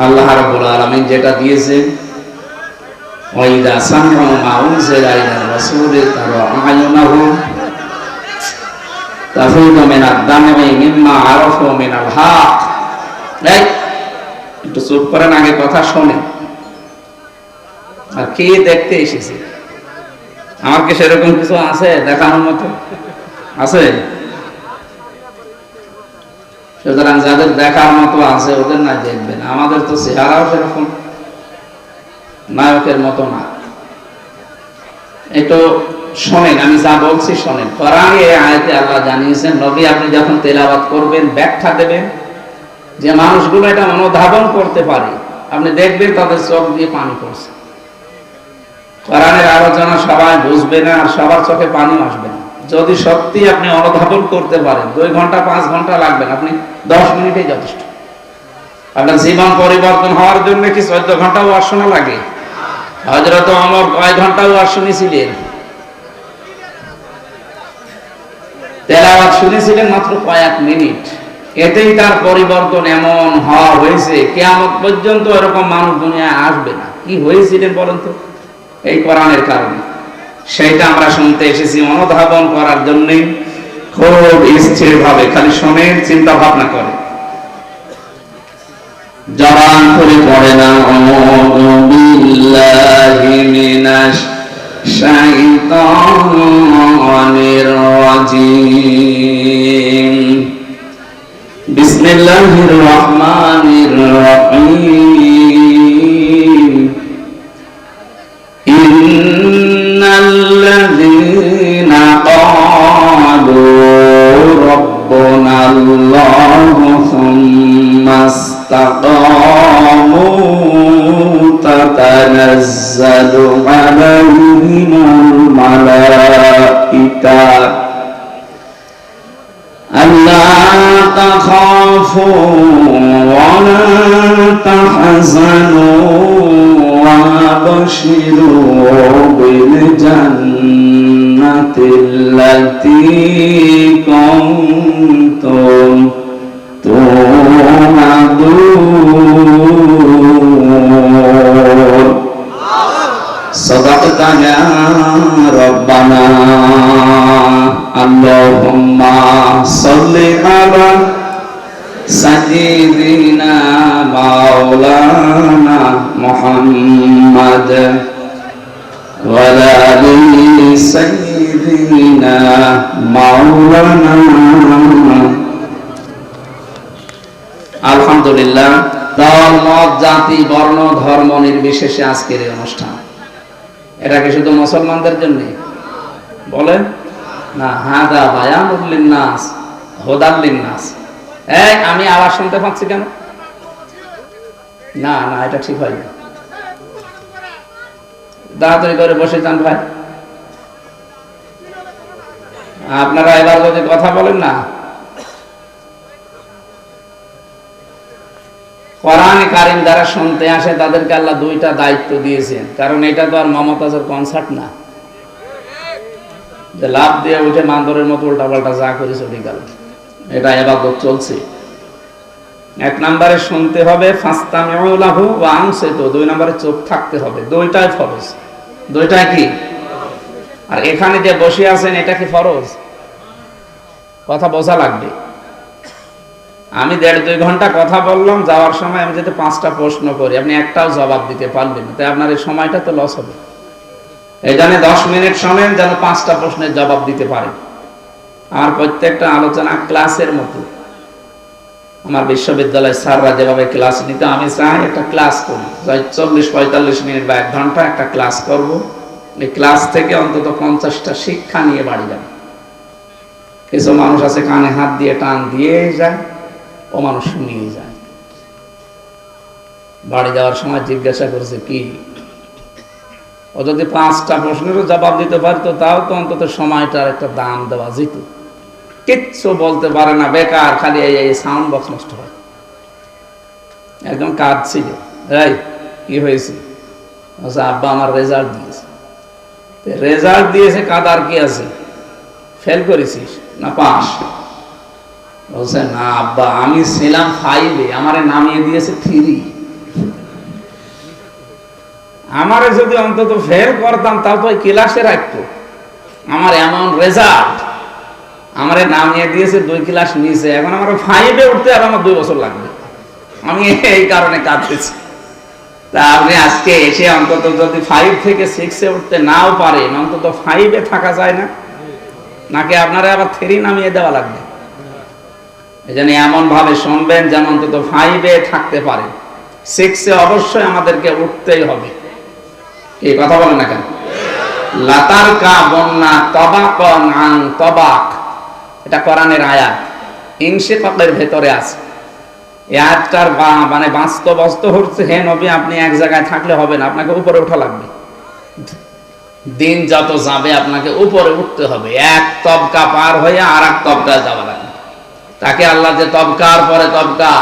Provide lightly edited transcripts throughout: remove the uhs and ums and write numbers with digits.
আল্লাহ রাব্বুল আলামিন যেটা দিয়েছে, ওয়াইদা সামিউ মা উনজিলা ইলা রাসূলি তারা আ'য়ুনাহুম তাফিদু মিনাদ দামি মিম্মা আরাফু মিনাল হক। একটু চুপ করেন, আগে কথা শোনেন। আর কে দেখতে এসেছে? আমার কি সেরকম কিছু আছে দেখানোর মতো? আছে? সুতরাং যাদের দেখার মতো আছে ওদের না দেখবেন। আমাদের তো চেহারাও সেরকম নায়কের মতো না। একটু শোনেন, আমি যা বলছি শোনেন। কোরআনে এই আয়াতে আল্লাহ জানিয়েছেন, নবী আপনি যখন তেলাওয়াত করবেন, ব্যাখ্যা দেবেন, যে মানুষগুলো এটা অনুধাবন করতে পারে, আপনি দেখবেন তাদের চোখ দিয়ে পানি পড়ছে। কোরআনের আলোচনা সবাই বুঝবে না, আর সবার চোখে পানিও আসবে না। যদি সত্যি আপনি অনুধাবন করতে পারেন, 2 ঘন্টা 5 ঘন্টা লাগবে না, আপনি 10 মিনিটেই যথেষ্ট। আপনার জীবন পরিবর্তন হওয়ার জন্য কি 14 ঘন্টা ওয়াজ শোনা লাগে? হযরত ওমর কয় ঘন্টা ওয়াজ শুনেছিলেন? তেলাওয়াত শুনেছিলেন মাত্র কয়েক মিনিট। এতেই তার পরিবর্তন এমন হওয়া হয়েছে, কিয়ামত পর্যন্ত এরকম মানুষ দুনিয়ায় আসবে না। কি হয়েছিলেন বলেন তো? এই কোরআনের কারণে। সেইটা আমরা শুনতে এসেছি অনুধাবন করার জন্য। খুব স্থির ভাবে খালি শোনেন, চিন্তা ভাবনা করে, জবান খুলে পড়ে না। আউযু বিল্লাহি মিনাশ শাইতানির রাজীম। বিসমিল্লাহির রহমানির রহিম। ইন্নাল্লাযীনা ক্বালু রাব্বুনাল্লাহু সুম্মা ইসতাকামু তাতানাজ্জালু আলাইহিমুল মালাঈকা আল্লা তাখাফু ওয়া লা তাহজানু وابشروا بالجنة التي كنتم توعدون صدقت يا ربنا اللهم صل على সাইয়্যিদিনা মাওলানা মুহাম্মদ ওয়া আলা আলি সাইয়্যিদিনা মাওলানা। আলহামদুলিল্লাহ। দল মত জাতি বর্ণ ধর্ম নির্বিশেষে আজকের এই অনুষ্ঠান, এটা কি শুধু মুসলমানদের জন্য বলেন না? হাদা বায়ানুল লিন্নাস হুদাল লিন্নাস। আমি আওয়াজ শুনতে পাচ্ছি কেন? না না, এটা ঠিক হয় না। তাড়াতাড়ি করে বসে যান ভাই। আপনারা এবার যদি কথা বলেন না, কোরআন কারীম যারা শুনতে আসে তাদেরকে আল্লাহ 2টা দায়িত্ব দিয়েছেন। কারণ এটা তো আর মমতাজের কনসার্ট না যে লাভ দিয়ে উঠে মান্দরের মতো উল্টাপাল্টা যা করে চলে গেল। এটা ইবাদত চলছে। 1 নম্বরে শুনতে হবে, ফাস্তামিউ লাহু ওয়া আনসিতু। 2 নম্বরে চুপ থাকতে হবে। 2টাই ফরজ। 2টা কি? আর এখানে যে বসে আছেন এটা কি ফরজ? কথা বোঝা লাগবে। আমি 1.5-2 ঘন্টা কথা বললাম, যাওয়ার সময় আমি যদি 5টা প্রশ্ন করি, আপনি একটাও জবাব দিতে পারবেন না, তাই আপনার এই সময়টা তো লস হবে। এই জন্য 10 মিনিট শোনেন, যেন 5টা প্রশ্নের জবাব দিতে পারেন। আমার প্রত্যেকটা আলোচনা ক্লাসের মতো। আমার বিশ্ববিদ্যালয়ের স্যাররা যেভাবে ক্লাস নিতে, আমি চাই একটা ক্লাস করি, 40-45 মিনিট বা 1 ঘন্টা একটা ক্লাস করব। এই ক্লাস থেকে অন্তত 50টা শিক্ষা নিয়ে বাড়ি যাবে। কিছু মানুষ আছে কানে হাত দিয়ে টান দিয়ে যায়, ও মানুষ শুনিয়ে যায়। বাড়ি যাওয়ার সময় জিজ্ঞাসা করছে কি, ও যদি 5টা প্রশ্নেরও জবাব দিতে পারতো, তাও তো অন্তত সময়টার একটা দাম দেওয়া যেত। কিচ্ছু বলতে পারে না, বেকার, খালি এই সাউন্ড বক্স নষ্ট হয়। একদম কাঁদছিল। এই কি হয়েছে? আচ্ছা আব্বা আমার রেজাল্ট দিয়েছে। রেজাল্ট দিয়েছে, কাদার কি আছে? ফেল করেছিস না পাস? বলছে না আব্বা, আমি ছিলাম 5-এ, আমারে নামিয়ে দিয়েছে 3। আমারে যদি অন্তত ফেল করতাম তাও তো ক্লাসে রাখতো। আমার এমন রেজাল্ট, আমারে নামিয়ে দিয়েছে 2 ক্লাস নিচে, এখন আমার 5-এ উঠতে আর আমার 2 বছর লাগবে। আমি এই কারণে কাঁদতেছি। তা আপনি আজকে এসে অন্তত যদি 5 থেকে 6-এ উঠতে নাও পারেন, অন্তত 5-এ থাকা যায় না? নাকি আপনারা আবার 3 নামিয়ে দেওয়া লাগবে? এই জন্য এমন ভাবে শুনবেন যেন অন্তত 5-এ থাকতে পারেন। 6-এ অবশ্যই আমাদেরকে উঠতেই হবে। এই কথা বলেন না কেন? লাতার কা বন্যা তবাকন আন তবাক, এটা কোরআনের আয়াত, ইনশিকাকের ভেতরে আছে। এই আয়াতটার মানে বাস্তব হচ্ছে, হে নবী আপনি এক জায়গায় থাকলে হবে না, আপনাকে উপরে ওঠা লাগবে। দিন যত যাবে আপনাকে উপরে উঠতে হবে, এক তবকা পার হয়ে আর এক তবকায় যাওয়া লাগবে। তাকে আল্লাহ যে তবকার পরে তবকা,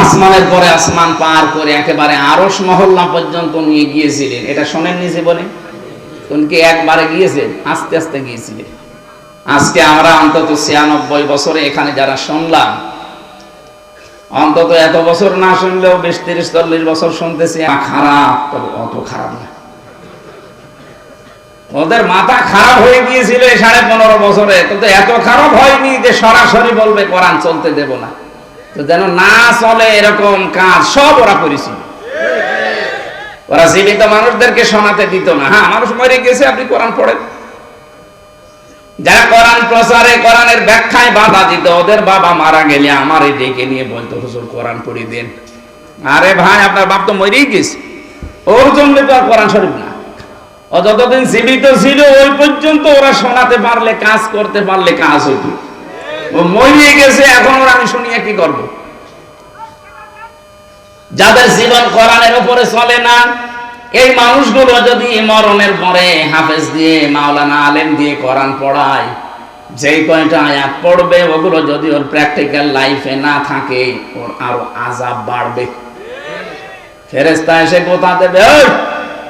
আসমানের পরে আসমান পার করে একেবারে আরশ মহল্লা পর্যন্ত নিয়ে গিয়েছিলেন, এটা শোনেননি জীবনে? কোনকে একবারে গিয়েছেন? আস্তে আস্তে গিয়েছিলেন। আজকে আমরা অন্তত 96 বছরে এখানে যারা শুনলাম, অন্তত এত বছর না শুনলেও 20, 30, 40 বছর শুনতেছি। খারাপ, তবে অত খারাপ না। ওদের মাথা খারাপ হয়ে গিয়েছিল 15.5 বছরে, কিন্তু এত খারাপ হয়নি যে সরাসরি বলবে কোরআন চলতে দেব না। তো যেন না চলে এরকম কাজ সব ওরা করেছিল। ওরা জীবিত মানুষদেরকে শোনাতে দিত না। হ্যাঁ, মানুষ মরে গেছে, আপনি কোরআন পড়েন। যারা কোরআন প্রচারে, কোরআনের ব্যাখ্যায় বাধা দিত, ওদের বাবা মারা গেলে আমারে ডেকে নিয়ে বলতো হুজুর কোরআন পড়িয়ে দেন। আরে ভাই, আপনার বাপ তো মরেই গেছে, ওর জন্য তো আর কোরআন শরীফ না। ও যতদিন জীবিত ছিল ওই পর্যন্ত ওরা শোনাতে পারলে, কাজ করতে পারলে কাজ হইত। ও মরিয়ে গেছে, এখন ওরা আমি শুনিয়ে কি করব? যাদের জীবন কোরআনের উপরে চলে না, এই মানুষগুলো যদি মরণের পরে হাফেজ দিয়ে, মাওলানা আলেম দিয়ে কোরআন পড়ায়, যেই কয়টা আয়াত পড়বে ওগুলো যদি ওর প্র্যাকটিক্যাল লাইফে না থাকে, ওর আরো আযাব বাড়বে। ফেরেশতা এসে গোতা দেবে,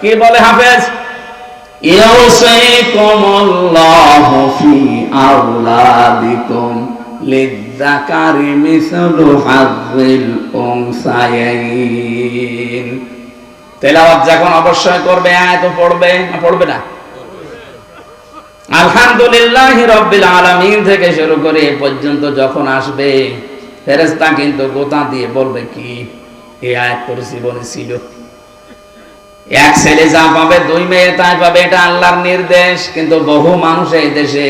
কি বলে হাফেজ? ইউসাইকুমুল্লাহু ফি আওলাদিকুম লিযযাকারি মিসলু হাযযিল উনসায়াইন। তেলাওয়াত যখন অবশ্যই করবে, আয়াত পড়বে না পড়বে না? আলহামদুলিল্লাহি রাব্বিল আলামিন থেকে শুরু করে এ পর্যন্ত যখন আসবে, ফেরেশতা কিন্তু গোতা দিয়ে বলবে কি এই আয়াত তোর জীবনে ছিল। এক ছেলে যা পাবে, 2 মেয়ে তাই পাবে, এটা আল্লাহর নির্দেশ। কিন্তু বহু মানুষ এই দেশে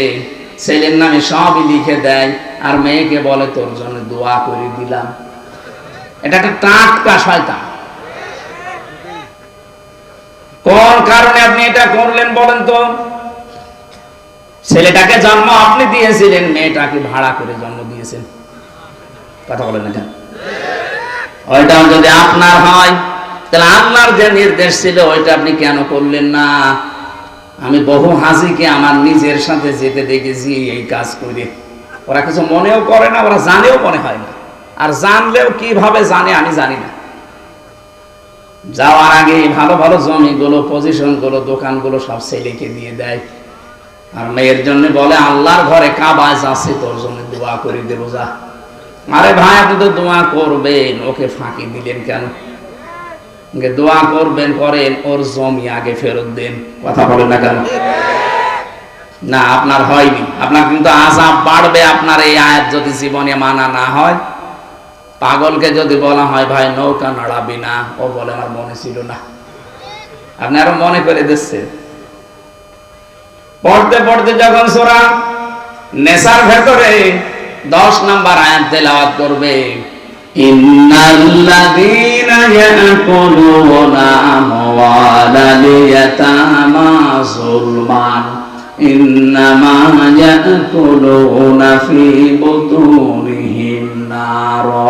ছেলের নামে সবই লিখে দেয়, আর মেয়েকে বলে তোর জন্য দোয়া করে দিলাম। এটা একটা টাটকা শয়তান। কোন কারণে আপনি এটা করলেন বলেন তো? ছেলেটাকে জন্ম আপনি দিয়েছিলেন, মেয়েটাকে ভাড়া করে জন্ম দিয়েছেন। কথা বলেন না কেন? ওইটা যদি আপনার হয়, তাহলে আপনার যে নির্দেশ ছিল ওইটা আপনি কেন করলেন না? আমি বহু হাজিকে আমার নিজের সাথে যেতে দেখেছি এই কাজ করে। ওরা কিছু মনেও করে না, ওরা জানেও মনে হয় না, আর জানলেও কিভাবে জানে আমি জানি না। যাওয়ার আগে ভালো ভালো জমিগুলো, পজিশনগুলো, দোকানগুলো সব ছেলেকে দিয়ে দেয়, আর মেয়ের জন্য বলে আল্লাহর ঘরে কাবা আছে, তোর জন্য দোয়া করে দেবো যা। আরে ভাই, আপনি তো দোয়া করবেন, ওকে ফাঁকি দিলেন কেন? দোয়া করবেন করেন, ওর জমি আগে ফেরত দেন। কথা বলেন না কেন? না, আপনার হয়নি, আপনার কিন্তু আযাব বাড়বে আপনার এই আয়াত যদি জীবনে মানা না হয়। পাগলকে যদি বলা হয় ভাই নৌকা নাড়াবি না, ও বলে আমার মনে ছিল না। আপনি আরো মনে করে দিচ্ছেন। পড়তে পড়তে যখন সূরা নেসার ভেতরে 10 নম্বর আয়াত তেলাওয়াত করবে, ইন্নাল্লাযীনা ইয়াকুলুনা আমওয়ালাল ইয়াতামা যুলমান ইন্নামা ইয়াকুলুনা ফি বুতুনিহিম নারা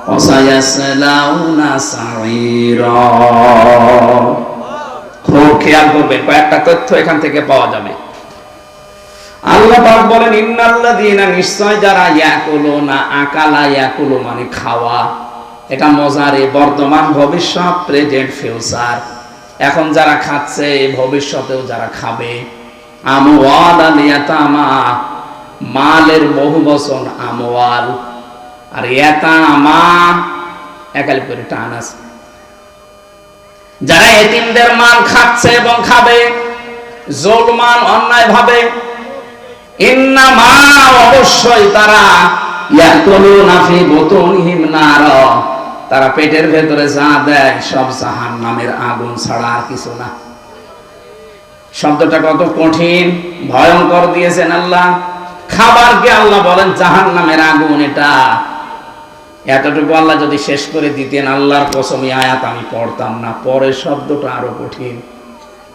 ওয়া সায়াসলাউনা সাঈরা। খুব খেয়াল করবেন, কয়েকটা তথ্য এখান থেকে পাওয়া যাবে। আল্লাহ পাক বলেন ইন্নাল্লাযীনা, নিশ্চয় যারা, ইয়াকুলুনা, আকালা ইয়াকুলু মানে খাওয়া, এটা মজারে, বর্তমান, ভবিষ্যৎ, প্রেজেন্ট, ফিউচার। এখন যারা খাচ্ছে, ভবিষ্যতেও যারা খাবে। আমওয়ালাল ইয়াতামা, মালের বহু বচন আমওয়াল, আর ইয়াতামা একালি করে টান আছে। যারা এতিমদের মাল খাচ্ছে এবং খাবে জুলমান অন্যায় ভাবে, ইন্নামা অবশ্যই তারা ইয়াকুলুনা ফি বুতুনিহিম নার, তারা পেটের ভেতরে যা দেয় সব জাহান্নামের আগুন ছাড়া আর কিছু না। শব্দটা কত কঠিন ভয়ঙ্কর দিয়েছেন আল্লাহ। খাবারকে আল্লাহ বলেন জাহান্নামের আগুন, এটা এতটুকু আল্লাহ যদি শেষ করে দিতেন, আল্লাহর কসম এই আয়াত আমি পড়তাম না। পরের শব্দটা আরো কঠিন,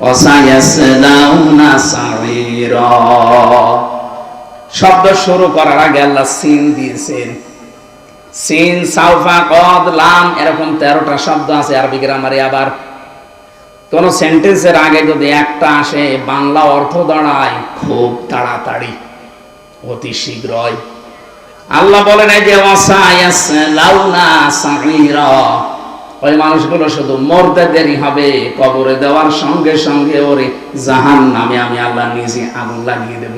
ওয়াসায়াসলাউনা সাঈরা। শব্দ শুরু করার আগে আল্লাহ সিন দিয়েছেন। সিন, সাউফা, কদ, লাম এরকম 13টা শব্দ আছে আরবি গ্রামারে। আবার কোন সেন্টেন্সের আগে যদি একটা আসে, বাংলা অর্থ দাঁড়ায় খুব তাড়াতাড়ি, অতি শীঘ্রই। আল্লাহ বলেন এই যে ওয়াসায়াসলাউনা সাঈরা, ওই মানুষগুলো শুধু মরতে দেরি হবে, কবরে দেওয়ার সঙ্গে সঙ্গে ওরে জাহান্নামে আমি আল্লাহ নিজে আগুন লাগিয়ে দেব।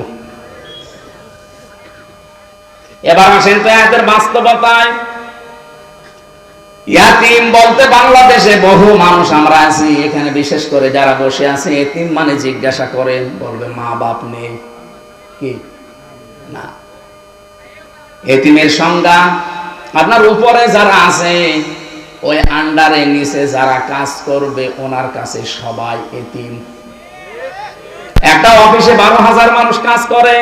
এবার আসেন তো এদের বাস্তবতায়। ইয়াতিম বলতে বাংলাদেশে বহু মানুষ আমরা আছি, এখানে বিশেষ করে যারা বসে আছে, এতিম মানে জিজ্ঞাসা করেন বলবে মা বাপ নেই কি না। এতিমের সংজ্ঞা, আপনার উপরে যারা আছে ওই আন্ডারে নিচে যারা কাজ করবে ওনার কাছে সবাই এতিম। একটা অফিসে 12,000 মানুষ কাজ করে,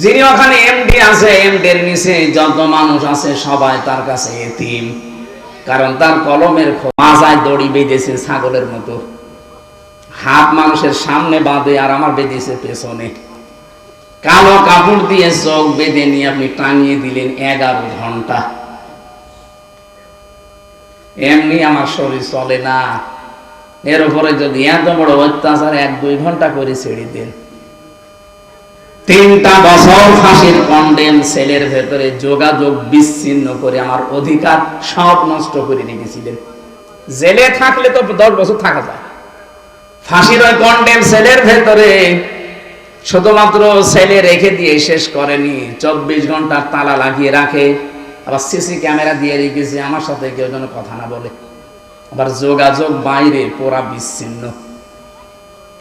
যিনি ওখানে এমডি আছে, এমডির নিচে যত মানুষ আছে সবাই তার কাছে এতিম। কারণ তার কলমের মাজায় দড়ি বেঁধেছে ছাগলের মতো, হাত মানুষের সামনে বাঁধে আর আমার বেঁধেছে পেছনে। কালো কাপড় দিয়ে চোখ বেঁধে নিয়ে আপনি টাঙিয়ে দিলেন 11 ঘন্টা। এমনি আমার শরীর চলে না, এর উপরে যদি এত বড় অত্যাচার 1-2 ঘন্টা করে ছেড়ে দেন। 3টা বছর ফাঁসির কন্ডেম সেলের ভেতরে যোগাযোগ বিচ্ছিন্ন করে আমার অধিকার সব নষ্ট করে রেখেছিলেন। জেলে থাকলে তো 10 বছর থাকা যায়, ফাঁসির ওই কন্ডেম সেলের ভেতরে শুধুমাত্র সেলে রেখে দিয়ে শেষ করেনি, 24 ঘন্টার তালা লাগিয়ে রাখে, আবার সিসি ক্যামেরা দিয়ে রেখেছে আমার সাথে কেউ যেন কথা না বলে। আবার যোগাযোগ বাইরে পুরা বিচ্ছিন্ন।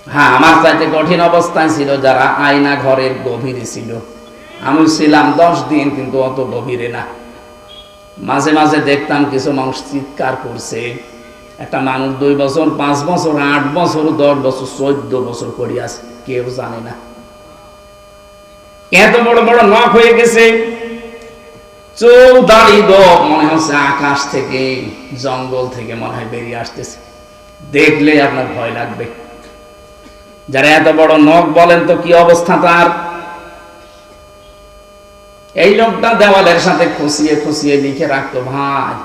হ্যাঁ, আমার চাইতে কঠিন অবস্থায় ছিল যারা আয়না ঘরের গভীরে ছিল। আমি ছিলাম 10 দিন, কিন্তু অত গভীরে না। মাঝে মাঝে দেখতাম কিছু মানুষ চিৎকার করছে। একটা মানুষ 2 বছর, 5 বছর, 8 বছর, 10 বছর, 14 বছর করে আছে, কেউ জানে না। এত বড় বড় নখ হয়ে গেছে, চোখ দাড়ি গোপ, মনে হচ্ছে আকাশ থেকে জঙ্গল থেকে মনে হয় বেরিয়ে আসতেছে। দেখলে আপনার ভয় লাগবে। যারা এত বড় নখ বলেন তো কি অবস্থা তার। এই লোকটা দেওয়ালের সাথে খুশিয়ে খুশিয়ে লিখে রাখতো, ভাই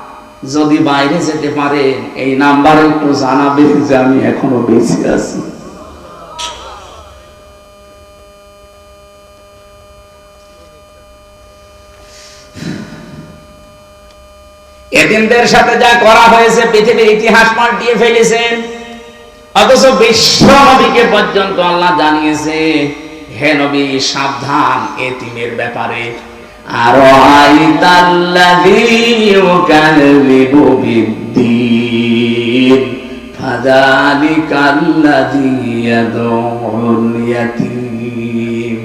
যদি বাইরে যেতে পারেন এই নাম্বারে একটু জানাবেন যে আমি এখনো বেঁচে আছি। এতিমদের সাথে যা করা হয়েছে পৃথিবীর ইতিহাস পাল্টিয়ে ফেলেছেন। অথচ বিশ্ব নবীকে পর্যন্ত আল্লাহ জানিয়েছে, হে নবী সাবধান এতিমের ব্যাপারে। আর আইতাল্লাযী ইউকাযযিবু বিদ্দীন ফাযালিকাল্লাযী ইয়াদউল ইয়াতীম।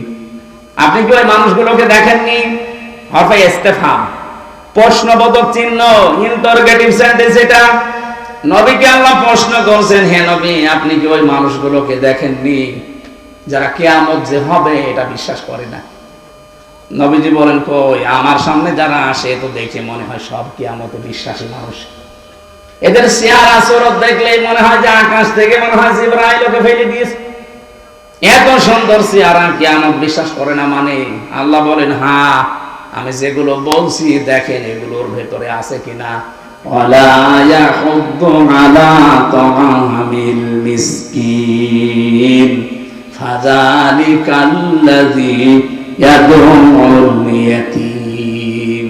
আপনি কি ওই মানুষগুলোকে দেখেননি? হরফে ইস্তেফহাম, প্রশ্নবোধক চিহ্ন, ইন্টারোগেটিভ সেন্টেন্স। এটা নবীকে আল্লাহ প্রশ্ন করছেন, হে নবী আপনি কি ওই মানুষগুলোকে দেখেননি যারা কিয়ামত যে হবে এটা বিশ্বাস করে না? নবীজি বলেন, কই, আমার সামনে যারা আসে তো দেখে মনে হয় সব কিয়ামতে বিশ্বাসী মানুষ। এদের চেহারা সুরত দেখলেই মনে হয় যে আকাশ থেকে মনে হয় জিবরাইল ওকে ফেলে দিয়েছে। এত সুন্দর চেহারা, কিয়ামত বিশ্বাস করে না মানে? আল্লাহ বলেন, হ্যাঁ আমি যেগুলো বলছি দেখেন এগুলোর ভেতরে আছে কিনা। ওয়ালা ইয়াহুদ্দু আলা তাআমিল মিসকিন ফাযালিকাল্লাযী ইয়াদউল ইয়াতীম।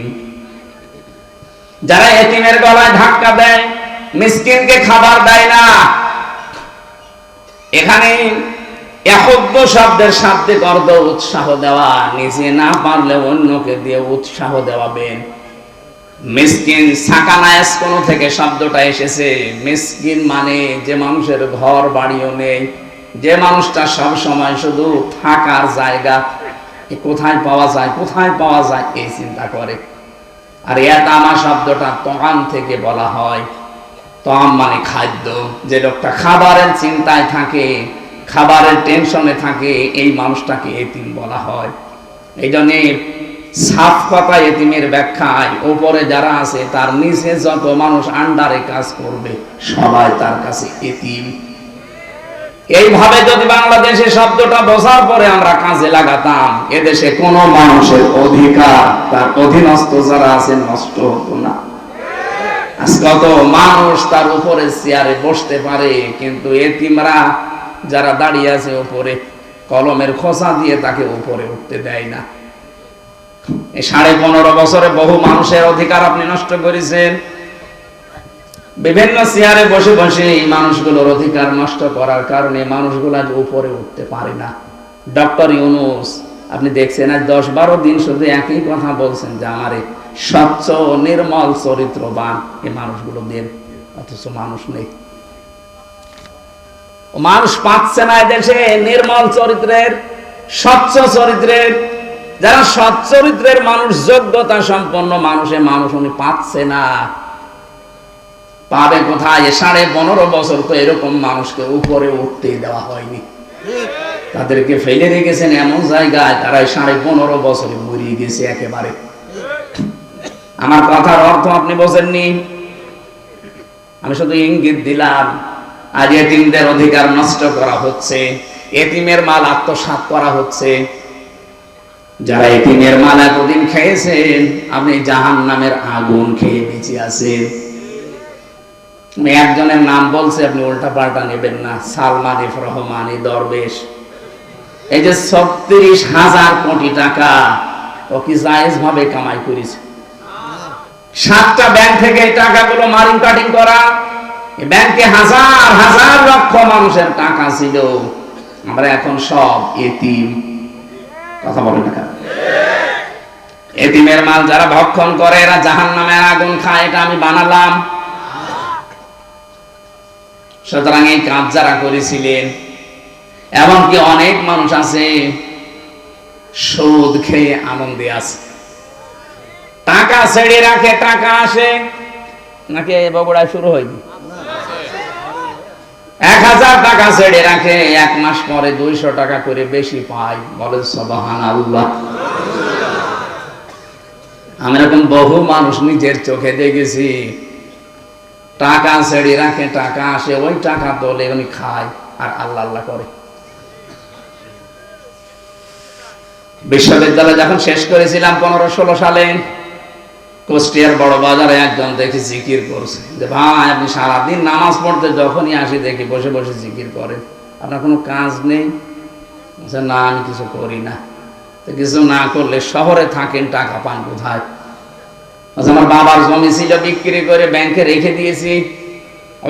যারা এতিমের গলায় ধাক্কা দেয়, মিসকিনকে খাবার দেয় না। এখানে ইয়াহুদ্দু শব্দের শাব্দিক অর্থ উৎসাহ দেওয়া, নিজে না পারলে অন্যকে দিয়ে উৎসাহ দেওয়াবেন। মিসকিন সাকানায়াস কোন থেকে শব্দটা এসেছে? মিসকিন মানে যে মানুষের ঘর বাড়িও নেই, যে মানুষটা সব সময় শুধু থাকার জায়গা কোথায় পাওয়া যায় কোথায় পাওয়া যায় এই চিন্তা করে। আর ইয়াতামা শব্দটা তআম থেকে বলা হয়। তআম মানে খাদ্য। যে লোকটা খাবারের চিন্তায় থাকে, খাবারের টেনশনে থাকে, এই মানুষটাকে এতিম বলা হয়। এই জন্য সাফ কথা এতিমের ব্যাখ্যায় উপরে যারা আছে তার নিচে যত মানুষ আন্ডারে কাজ করবে সবাই তার কাছে এতিম। এইভাবে যদি বাংলাদেশে শব্দটা বোঝার পরে আমরা কাজে লাগাতাম, এদেশে কোন মানুষের অধিকার তার অধীনস্থ যারা আছে নষ্ট হতো না। কত মানুষ তার উপরে চেয়ারে বসতে পারে, কিন্তু এতিমরা যারা দাঁড়িয়ে আছে উপরে কলমের খোসা দিয়ে তাকে উপরে উঠতে দেয় না। এই 15.5 বছরে বহু মানুষের অধিকার আপনি নষ্ট করেছেন। বিভিন্ন চেয়ারে বসে বসে এই মানুষগুলোর অধিকার নষ্ট করার কারণে মানুষগুলো আজ উপরে উঠতে পারে না। ডক্টর ইউনূস আপনি দেখছেন আজ 10-12 দিন শুধু একই কথা বলছেন যে আমারে স্বচ্ছ নির্মল চরিত্রবান এই মানুষগুলো দেন, অথচ মানুষ নেই। মানুষ পাচ্ছে না এদেশে নির্মল চরিত্রের, স্বচ্ছ চরিত্রের, যারা সৎ চরিত্রের মানুষ, যোগ্যতা সম্পন্ন মানুষে মানুষ উনি পাচ্ছে না। পাবে কোথায়? 15.5 বছর তো এরকম মানুষকে উপরে উঠতেই দেওয়া হয়নি। তাদেরকে ফেলে রেখেছেন এমন জায়গায় তারা 15.5 বছরে মরিয়ে গেছে একেবারে। আমার কথার অর্থ আপনি বোঝেননি, আমি শুধু ইঙ্গিত দিলাম। আজ এতিমদের অধিকার নষ্ট করা হচ্ছে, এতিমের মাল আত্মসাৎ করা হচ্ছে। যারা এতিমের মাল এতদিন খেয়েছেন, আপনি জাহান্নামের আগুন খেয়ে বেঁচে আছেন। আমি একজনের নাম বলছি, আপনি উল্টা পাল্টা নেবেন না। সালমান এফ রহমানি দরবেশ, এই যে 36,000 কোটি টাকা ও কি জায়েজ ভাবে কামাই করেছে। 7টা ব্যাংক থেকে এই টাকাগুলো মারিং কাটিং করা। ব্যাংকে হাজার হাজার লক্ষ মানুষের টাকা ছিল, আমরা এখন সব এতিম। কথা বলেন না কেন? এতিমের মাল যারা ভক্ষণ করে এরা জাহান্নামের আগুন খায়, এটা আমি বানালাম। সুতরাং এই কাজ যারা করেছিলেন, এমনকি অনেক মানুষ আছে সুদ খেয়ে আনন্দে আছে, টাকা ছেড়ে রাখে, টাকা আসে নাকি বগুড়ায় শুরু হয়নি, 1000 টাকা ছেড়ে রাখে, 1 মাস পরে 200 টাকা করে বেশি পায়। বলে সুবহানাল্লাহ। আমি এরকম বহু মানুষ নিজের চোখে দেখেছি, টাকা ছেড়ে রাখে, টাকা আসে, ওই টাকা তোলে উনি খায় আর আল্লাহ আল্লাহ করে। বিশ্ববিদ্যালয় যখন শেষ করেছিলাম 15-16 সালে, কুষ্টিয়ার বড় বাজারে একজন দেখি জিকির করছে যে ভাই আপনি সারাদিন নামাজ পড়তে যখনই আসি দেখি বসে বসে জিকির করেন, আপনার কোনো কাজ নেই? না, আমি কিছু করি না। তো কিছু না করলে শহরে থাকেন, টাকা পান কোথায়? আমার বাবার জমি ছিল, বিক্রি করে ব্যাংকে রেখে দিয়েছি,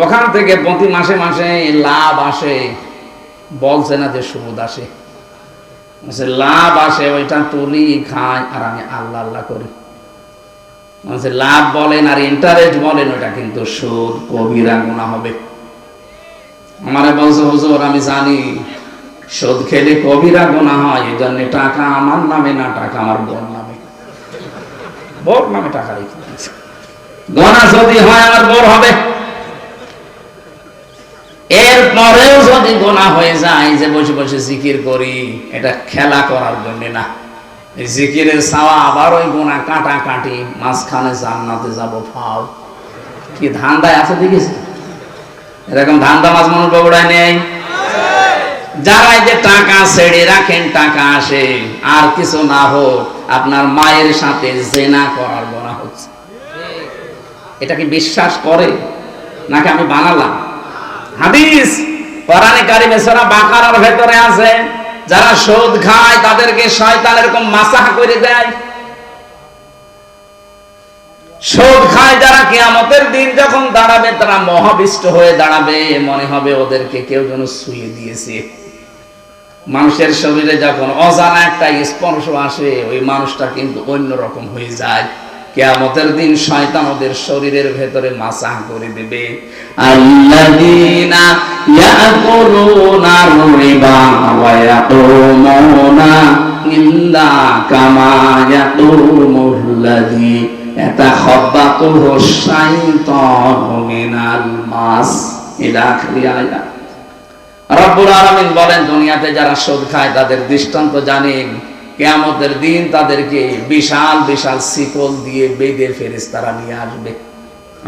ওখান থেকে প্রতি মাসে মাসে লাভ আসে। বলছে না যে সুদ আসে, লাভ আসে, ওইটা তুলি খাই আর আমি আল্লাহ আল্লাহ করি। লাভ বলেন আর ইন্টারেস্ট বলেন, ওটা কিন্তু সুদ, কবিরা গুনাহ হবে। আমারে বলছে হুজুর আমি জানি সুদ খেলে কবিরা গুনাহ হয়, এই জন্য টাকা আমার নামে না, টাকা আমার বোন নামে। বোর নামে টাকা রেখে দিয়েছে, গোনা যদি হয় আমার বোর হবে। এরপরেও যদি গোনা হয়ে যায় যে বসে বসে জিকির করি, এটা খেলা করার জন্য না। জিকিরের সাওয়া আবার ওই গোনা কাটা কাটি, মাঝখানে জান্নাতে যাব ফাও। কি ধান্দায় আছে দেখেছি? এরকম ধান্দা মাছ মানুষ বগুড়ায় নেই। যারা এই যে টাকা ছেড়ে রাখেন, টাকা আসে, আর কিছু না হোক আপনার মায়ের সাথে জেনা করার গোনা হচ্ছে, এটা কি বিশ্বাস করে নাকি আমি বানালাম? হাদিস কোরআনে কারিমে সূরা বাকারার ভেতরে আছে, যারা সুদ খায় তাদেরকে শয়তান এরকম মাসাহ করে দেয়। সুদ খায় যারা, কিয়ামতের দিন যখন দাঁড়াবে তারা মহাবিষ্ট হয়ে দাঁড়াবে, মনে হবে ওদেরকে কেউ যেন ছুঁয়ে দিয়েছে। মানুষের শরীরে যখন অজানা একটা স্পর্শ আসে, ওই মানুষটা কিন্তু অন্যরকম হয়ে যায়। কিয়ামতের দিন শয়তান ওদের শরীরের ভেতরে মাসাহ করে দেবে। আল্লাযীনা ইয়াকুলুনা রিবা ওয়া ইয়াকুমুনা ইল্লা কামা ইয়াকুমুল্লাযী ইয়াতাখাব্বাতুহু শাইতানু মিনাল মাস। ইলা আখিরি আয়াত। রব্বুল আলামিন বলেন, দুনিয়াতে যারা সুদ খায় তাদের দৃষ্টান্ত জানেন, কিয়ামতের দিন তাদেরকে বিশাল বিশাল শিকল দিয়ে বেঁধে ফেরেশতারা নিয়ে আসবে।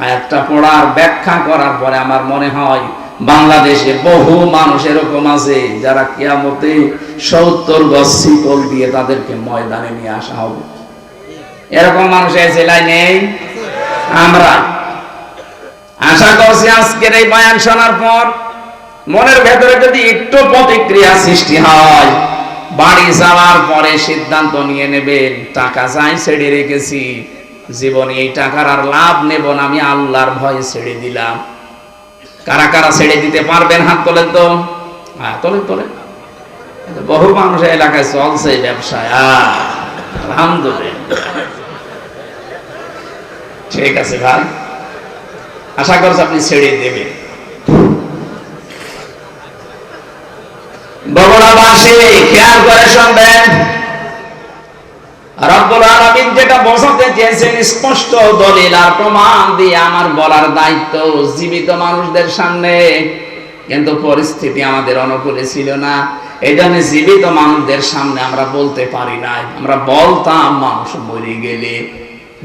আয়াতটা পড়ার ব্যাখ্যা করার পরে আমার মনে হয় বাংলাদেশে বহু মানুষ এরকম আছে যারা কিয়ামতে 70 গজ শিকল দিয়ে তাদেরকে ময়দানে নিয়ে আসা হবে। এরকম মানুষ এই জেলায় নেই। আমরা আশা করছি আজকের এই বয়ান শোনার পর মনের ভেতরে যদি একটু প্রতিক্রিয়া সৃষ্টি হয়, বাড়ি যাওয়ার পরে সিদ্ধান্ত নিয়ে নেবেন, টাকা চাই ছেড়ে রেখেছি, জীবনে এই টাকার আর লাভ নেব না, আমি আল্লাহর ভয়ে ছেড়ে দিলাম। কারা কারা ছেড়ে দিতে পারবেন হাত তোলেন তো। হ্যাঁ, তোলেন তোলেন। বহু মানুষ এলাকায় চলছে ব্যবসায়। আলহামদুলিল্লাহ, ঠিক আছে ভাই, আশা করছি আপনি ছেড়ে দেবেন। বগুড়াবাসী খেয়াল করে শুনবেন, রব্বুল আলামিন যেটা বোঝাতে চেয়েছেন স্পষ্ট দলিল আর প্রমাণ দিয়ে আমার বলার দায়িত্ব জীবিত মানুষদের সামনে, কিন্তু পরিস্থিতি আমাদের অনুকূলে ছিল না। এই জন্য জীবিত মানুষদের সামনে আমরা বলতে পারি নাই। আমরা বলতাম মানুষ মরে গেলে,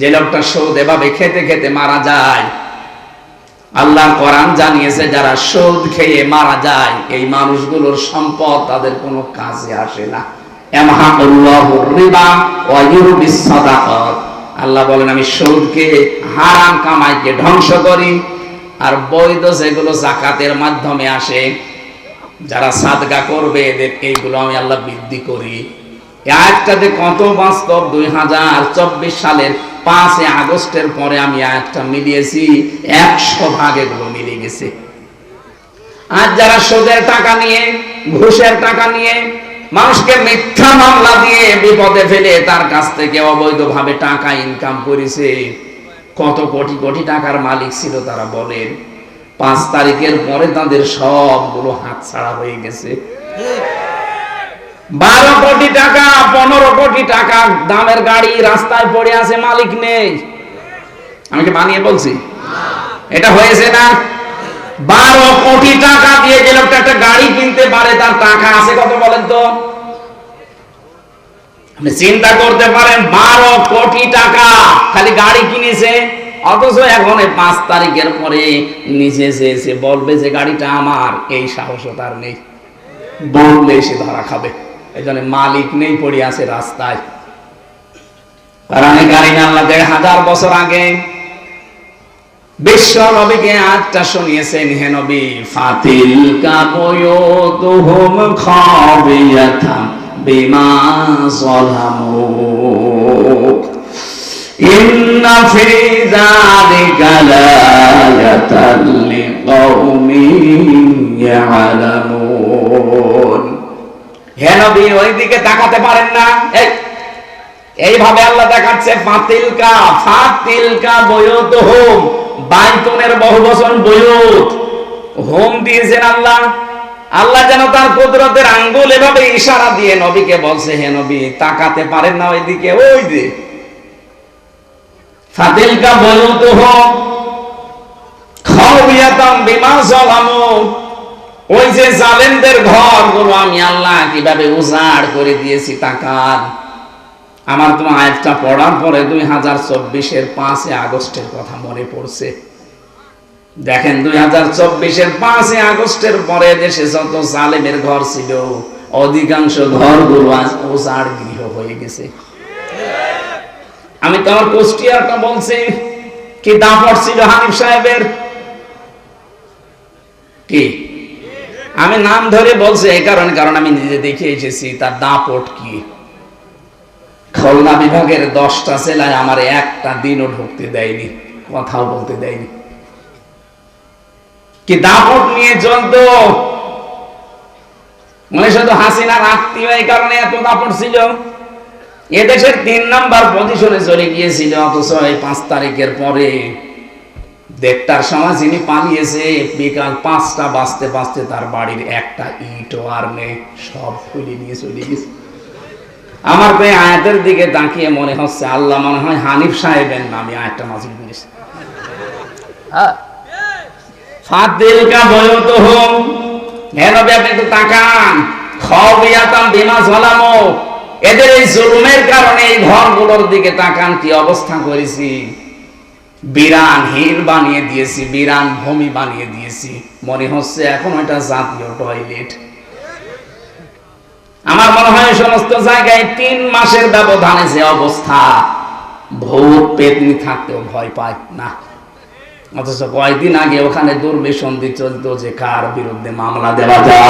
যে লোকটা সুদ এভাবে খেতে খেতে মারা যায়, আল্লাহ কোরআন জানিয়েছে যারা সুদ খেয়ে মারা যায় এই মানুষগুলোর সম্পদ তাদের কোনো কাজে আসে না। ইয়ামহাকুল্লাহুর রিবা ওয়া ইউরবিস সাদাকাত। আল্লাহ বলেন, আমি সুদকে, হারাম কামাইকে ধ্বংস করি, আর বৈধ যেগুলো যাকাতের মাধ্যমে আসে, যারা সাদকা করবে এদের এইগুলো আমি আল্লাহ বৃদ্ধি করি। এই আয়াতটাতে কত বাস্তব। 2024 সালের 5 আগস্টের পরে আমি আয়াতটা মিলিয়েছি, 100 ভাগ এগুলো মিলে গেছে। আর যারা সুদের টাকা নিয়ে, ঘুষের টাকা নিয়ে, মানুষকে মিথ্যা মামলা দিয়ে বিপদে ফেলে তার কাছ থেকে অবৈধভাবে টাকা ইনকাম করেছে, কত কোটি কোটি টাকার মালিক ছিল তারা বলেন। 5 তারিখের পরে তাদের সবগুলো হাতছাড়া হয়ে গেছে। 12 কোটি টাকা, 15 কোটি টাকা দামের গাড়ি রাস্তায় পড়ে আছে, মালিক নেই। আমি কি বানিয়ে বলছি? এটা হয়েছে না? 12 কোটি টাকা দিয়ে যে লোকটা একটা গাড়ি কিনতে পারে, তার টাকা আছে কত বলেন তো? আপনি চিন্তা করতে পারেন, 12 কোটি টাকা খালি গাড়ি কিনেছে, অথচ এখন 5 তারিখের পরে নিজে এসে বলবে যে গাড়িটা আমার, এই সাহস তার নেই। বললে এসে ধরা খাবে। এই জন্য মালিক নেই, পড়ে আছে রাস্তায়। কোরআনে কারিমে আল্লাহ 1500 বছর আগে বিশ্ব নবীকে আয়াতটা শুনিয়েছেন, হে নবী, ফাতিলকা বুয়ুতুহুম খাবিয়াতাম বিমা যালামু ইন্না ফি যালিকা লায়াতাল লিকাউমিন ইয়ালামুন। হে নবী, ওইদিকে তাকাতে পারেন না? এইভাবে আল্লাহ দেখাচ্ছে, ফাতিলকা বুয়ুতুহুম, বাইতুনের বহুবচন বুয়ুত, হোম দিয়েছেন আল্লাহ। আল্লাহ যেন তার কুদরতের আঙ্গুল এভাবে ইশারা দিয়ে নবীকে বলছে, হে নবী, তাকাতে পারেন না ওইদিকে? ওই যে ফাতিলকা বুয়ুতুহুম খাওয়াতাম বিমা যালামু, ওই যে জালেমদের ঘরগুলো আমি আল্লাহ কিভাবে উজাড় করে দিয়েছি। তাকান। আমার তো আয়াতটা পড়ার পরে 2024-এর 5 আগস্টের কথা মনে পড়ছে। দেখেন, 2024-এর 5 আগস্টের পরে দেশে যত জালেমের ঘর ছিল, অধিকাংশ ঘরগুলো আজ উজাড় গৃহ হয়ে গেছে। আমি তো আমার কুষ্টিয়ারটা বলছি, কি দাপট ছিল হানিফ সাহেবের, কি আমি নাম ধরে বলছি এই কারণ আমি নিজে দেখে এসেছি তার দাপট কি। খুলনা বিভাগের 10টা জেলায় আমার একটা দিনও ঢুকতে দেয়নি, কথাও বলতে দেয়নি। কি দাপট নিয়ে চলতো, মনে শুধু হাসিনার আত্মীয়, এই কারণে এত দাপট ছিল। এদেশের 3 নাম্বার পজিশনে চলে গিয়েছিল, অথচ এই 5 তারিখের পরে 1:30টার সময় যিনি পালিয়েছে, বিকাল 5টা বাজতে বাজতে তার বাড়ির একটা ইটও আর নেই, সব খুলে নিয়ে চলে গেছে। আমার তো এই আয়াতের দিকে তাকিয়ে মনে হচ্ছে আল্লাহ মনে হয় হানিফ সাহেবের নামে আয়াতটা নাযিল করেছে। ফাতিলকা বয়তুহুম, হে নবী আপনি একটু তাকান, খাওয়াতাম বিমা যালামু, এদের এই জুলুমের কারণে এই ঘরগুলোর দিকে তাকান কি অবস্থা করেছি। বিরান হিল বানিয়ে দিয়েছি, বিরান ভূমি বানিয়ে দিয়েছি, মনে হচ্ছে এখন ওইটা জাতীয় টয়লেট। আমার মনে হয় সমস্ত জায়গায় 3 মাসের ব্যবধানে যে অবস্থা, ভূত পেতনি থাকতেও ভয় পায় না। অথচ কয়েকদিন আগে ওখানে দুর্বিসন্ধি চলতো যে কার বিরুদ্ধে মামলা দেওয়া যায়।